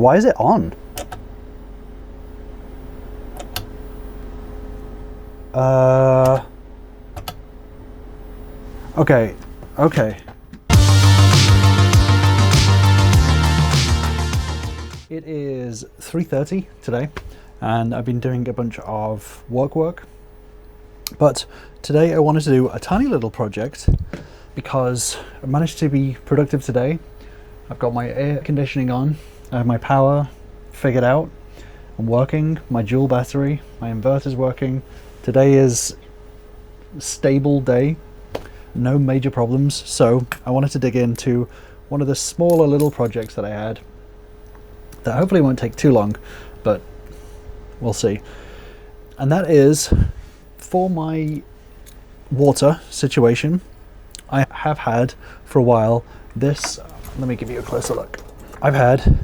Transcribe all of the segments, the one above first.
Why is it on? Okay. It is 3:30 today, and I've been doing a bunch of work, but today I wanted to do a tiny little project because I managed to be productive today. I've got my air conditioning on, I have my power figured out, I'm working, my dual battery, my inverter's working. Today is a stable day, no major problems, so I wanted to dig into one of the smaller little projects that I had that hopefully won't take too long, but we'll see. And that is for my water situation. I have had for a while this, let me give you a closer look. I've had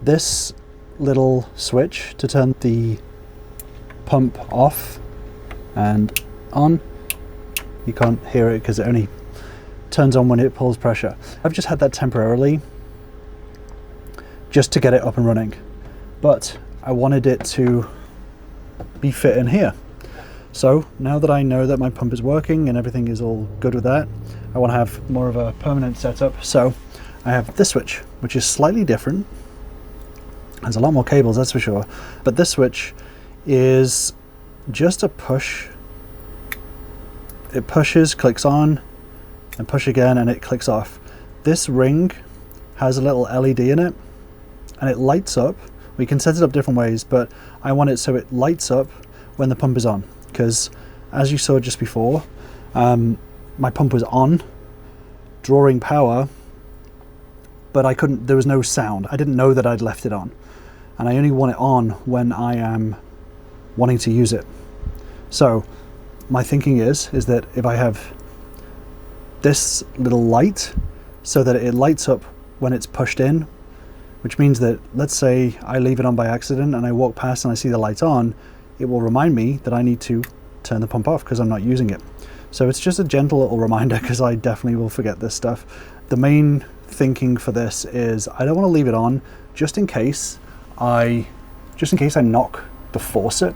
this little switch to turn the pump off and on. You can't hear it because it only turns on when it pulls pressure. I've just had that temporarily just to get it up and running, but I wanted it to be fit in here. So now that I know that my pump is working and everything is all good with that, I want to have more of a permanent setup. So I have this switch, which is slightly different. There's a lot more cables, that's for sure, but this switch is just a push. It pushes, clicks on, and push again, and it clicks off. This ring has a little LED in it, and it lights up. We can set it up different ways, but I want it so it lights up when the pump is on, because as you saw just before, my pump was on, drawing power, but I couldn't, there was no sound. I didn't know that I'd left it on, and I only want it on when I am wanting to use it. So my thinking is that if I have this little light so that it lights up when it's pushed in, which means that, let's say I leave it on by accident and I walk past and I see the light on, it will remind me that I need to turn the pump off because I'm not using it. So it's just a gentle little reminder, because I definitely will forget this stuff. The main thinking for this is I don't want to leave it on just in case I knock the faucet,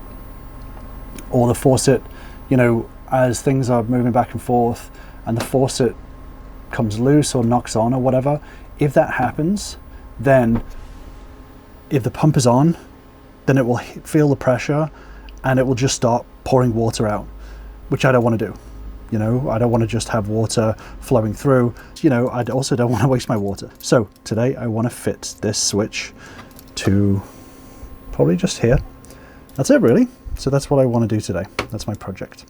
or the faucet, you know, as things are moving back and forth and the faucet comes loose or knocks on or whatever. If that happens, then if the pump is on, then it will feel the pressure and it will just start pouring water out, which I don't want to do. You know, I don't want to just have water flowing through. You know, I also don't want to waste my water. So today I want to fit this switch to probably just here. That's it really. So that's what I want to do today. That's my project.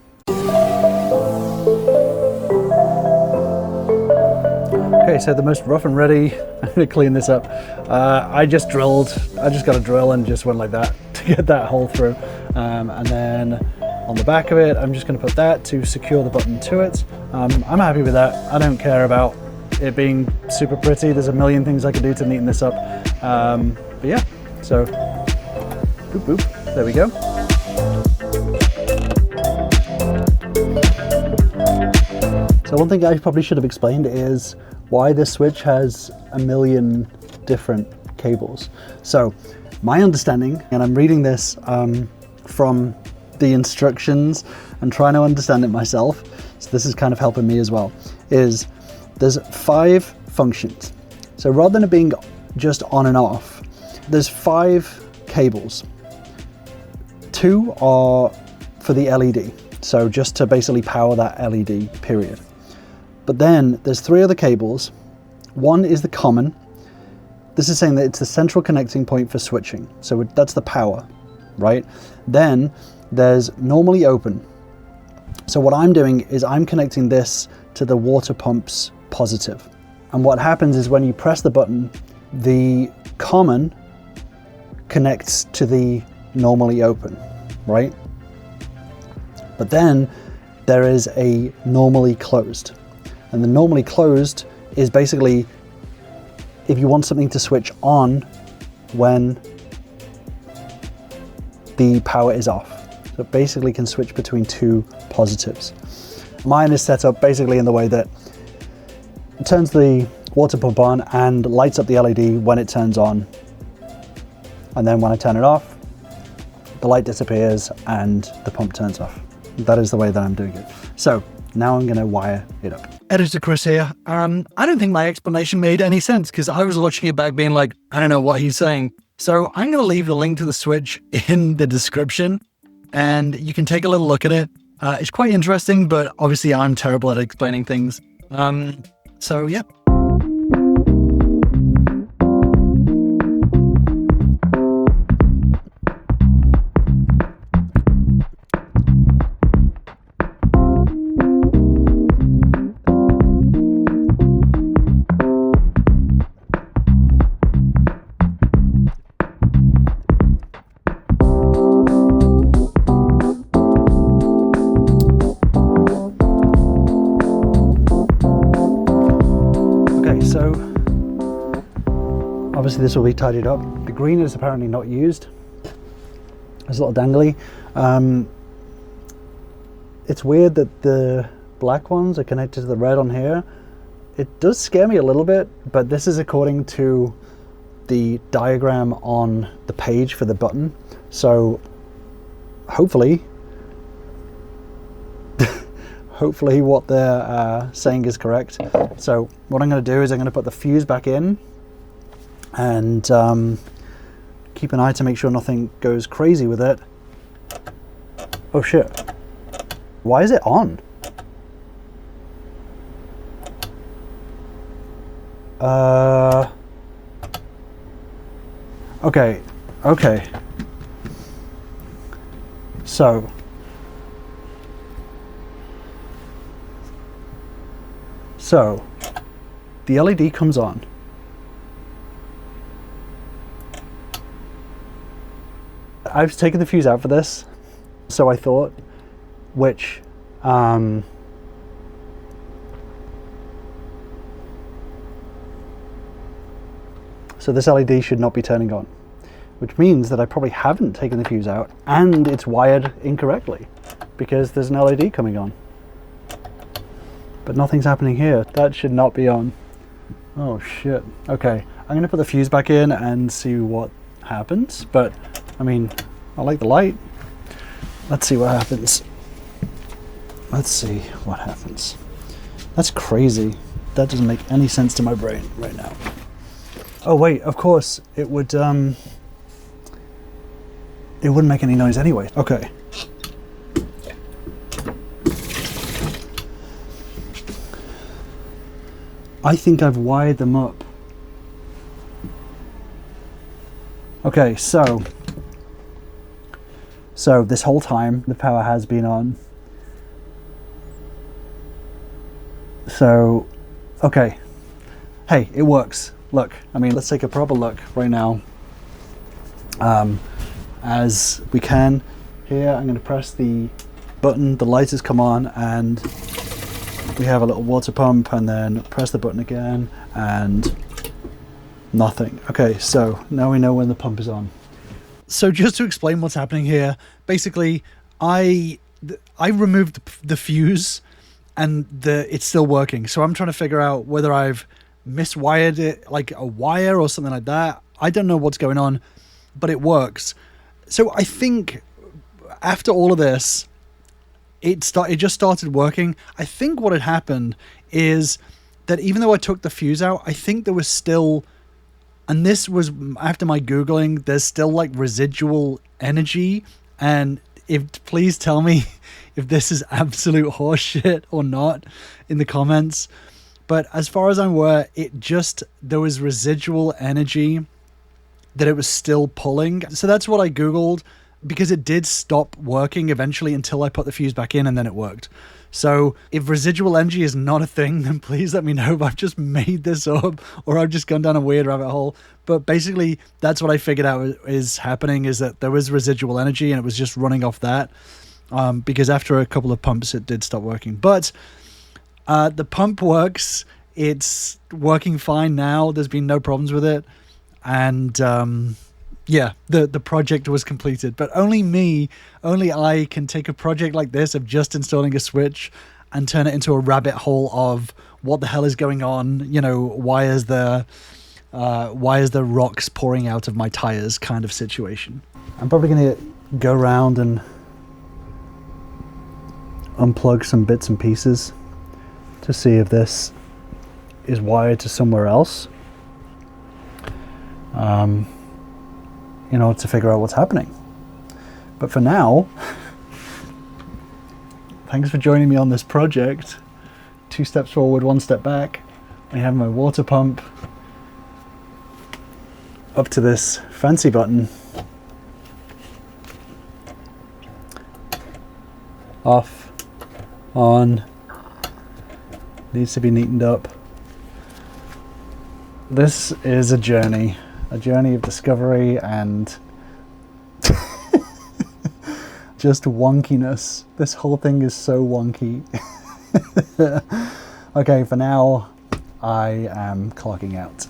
Okay, so the most rough and ready, I'm going to clean this up. I just got a drill and just went like that to get that hole through. And then on the back of it, I'm just going to put that to secure the button to it. I'm happy with that. I don't care about it being super pretty. There's a million things I could do to neaten this up. But yeah, so boop, boop, there we go. So one thing I probably should have explained is why this switch has a million different cables. So my understanding, and I'm reading this from the instructions and trying to understand it myself, so this is kind of helping me as well, is there's 5 functions. So rather than it being just on and off, there's 5 cables. 2 are for the LED, so just to basically power that LED, period. But then there's 3 other cables. 1 is the common. This is saying that it's the central connecting point for switching. So that's the power, right? Then there's normally open. So what I'm doing is I'm connecting this to the water pump's positive. And what happens is when you press the button, the common connects to the normally open, right? But then there is a normally closed. And the normally closed is basically if you want something to switch on when the power is off. So it basically can switch between 2 positives. Mine is set up basically in the way that it turns the water pump on and lights up the LED when it turns on And then when I turn it off, the light disappears and the pump turns off. That is the way that I'm doing it. So now I'm going to wire it up. Editor Chris here. I don't think my explanation made any sense because I was watching it back being like, I don't know what he's saying. So I'm going to leave the link to the switch in the description and you can take a little look at it. It's quite interesting, but obviously I'm terrible at explaining things. So yeah. So obviously this will be tidied up. The green is apparently not used. It's a little dangly. It's weird that the black ones are connected to the red on here. It does scare me a little bit, but this is according to the diagram on the page for the button. So hopefully what they're saying is correct. So what I'm going to do is I'm going to put the fuse back in and keep an eye to make sure nothing goes crazy with it. Oh shit. Why is it on? Okay. So the LED comes on. I've taken the fuse out for this, so I thought, which so this LED should not be turning on, which means that I probably haven't taken the fuse out and it's wired incorrectly because there's an LED coming on. But nothing's happening here. That should not be on. Oh shit. Okay, I'm gonna put the fuse back in and see what happens. But I mean, I like the light. Let's see what happens. Let's see what happens. That's crazy. That doesn't make any sense to my brain right now. Oh wait, of course it would. It wouldn't make any noise anyway. Okay. I think I've wired them up. Okay, so this whole time the power has been on. So, okay. Hey, it works. Look, I mean, let's take a proper look right now. As we can. Here, I'm going to press the button, the light has come on, and we have a little water pump, and then press the button again and nothing. Okay, so now we know when the pump is on. So just to explain what's happening here, basically I removed the fuse and it's still working. So I'm trying to figure out whether I've miswired it, like a wire or something like that. I don't know what's going on, but it works. So I think after all of this, it just started working. I think what had happened is that even though I took the fuse out, I think there was still, and this was after my Googling, there's still like residual energy. And please tell me if this is absolute horseshit or not in the comments. But as far as I'm aware, there was residual energy that it was still pulling. So that's what I Googled, because it did stop working eventually until I put the fuse back in, and then it worked. So if residual energy is not a thing, then please let me know if I've just made this up or I've just gone down a weird rabbit hole. But basically, that's what I figured out is happening, is that there was residual energy and it was just running off that. Because after a couple of pumps, it did stop working. But the pump works. It's working fine now. There's been no problems with it. And yeah, the project was completed. But only I can take a project like this of just installing a switch and turn it into a rabbit hole of what the hell is going on, you know, why is there why is there rocks pouring out of my tires kind of situation. I'm probably going to go around and unplug some bits and pieces to see if this is wired to somewhere else, in order to figure out what's happening. But for now, thanks for joining me on this project. 2 steps forward, 1 step back. I have my water pump up to this fancy button. Off, on, needs to be neatened up. This is a journey of discovery and just wonkiness. This whole thing is so wonky. Okay, for now, I am clocking out.